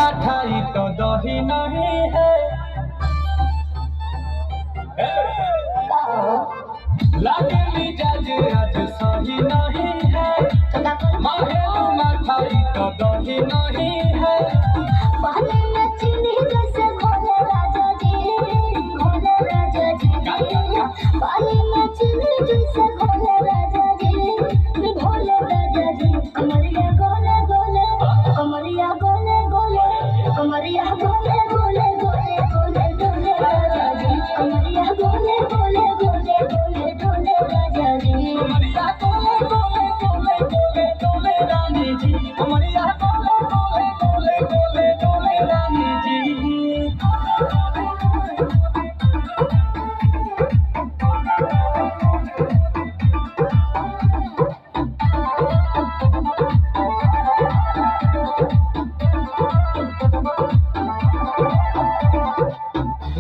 मठाई तो दही नहीं है। लागे मिजाज आज सही नहीं है। महलू मठाई तो दही नहीं है। पानी में चीनी जैसे घोले राजा जी, घोले राजा जी। पानी में चीनी जैसे घोले राजा जी, घोले राजा जी। कमरिया गोले गोले, कमरिया गोले गोले, कमरिया गोले गोले गोले गोले डोले राजा जी। कमरिया गोले गोले गोले गोले डोले राजा जी। कमरिया गोले गोले गोले गोले डोले रानी जी। कमरिया गोले गोले गोले गोले डोले रानी जी।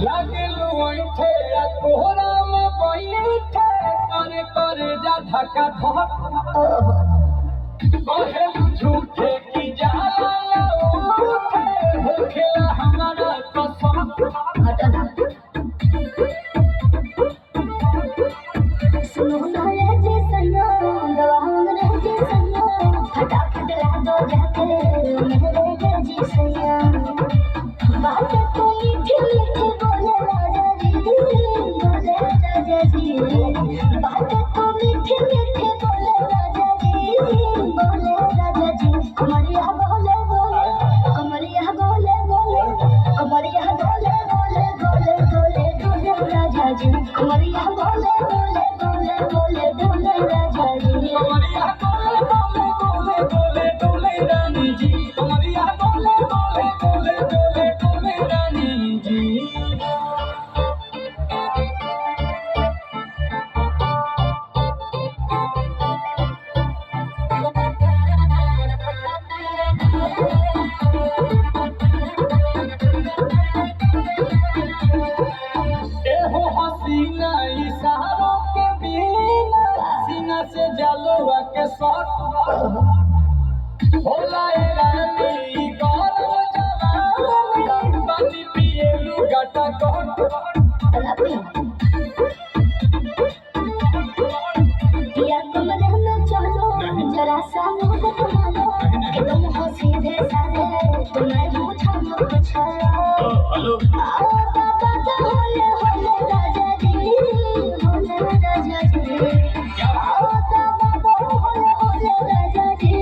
लागलू ऐठे आ कोहरा में बैठे कर जा धक्का धक। कहेलू झूठे की जाला उठे होखेला हमारा कसम। घटना सुनो ना ये जी सैया, दवांग रे जी सैया, फटाफट ला दो जाके मेरे गे जी सैया। बात तो मीठी मीठी बोले राजा जी, बोले राजा जी। बात तो मीठी मीठी बोले राजा जी, बोले राजा जी। कमरिया बोले बोले, कमरिया बोले बोले, कमरिया बोले बोले बोले बोले डोले राजा जी। कमरिया बोले बोले बोले बोले डोले राजा जी। कमरिया गोले गोले गोले गोले डोले रानी जी। कमरिया गोले गोले गोले गोले डोले रानी जी। एहो हसीना इशारों के बिना सीना से जलवा के शॉट होला ए रानी गरम जवानी पानी पिए लुगाटा कौन। या कमरे में चलो जरा सा मुझ घुमालो, कि तुम हो सीधे साधे तुम्हें पूछा न पूछालो। आओ बाबा का होले होले राजा जी, होले राजा जी। आओ बाबा का होले होले राजा जी,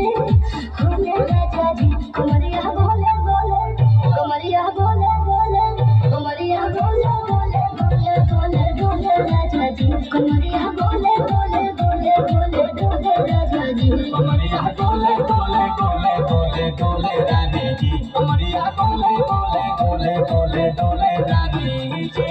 होले राजा जी। कमरिया बोले बोले, कमरिया बोले बोले, कमरिया बोले बोले बोले बोले डोले राजा जी। कमरिया बोले बोले बोले बोले डोले राजा जी। कमरिया गोले गोले गोले गोले डोले रानी जी। कमरिया गोले गोले गोले गोले डोले रानी जी।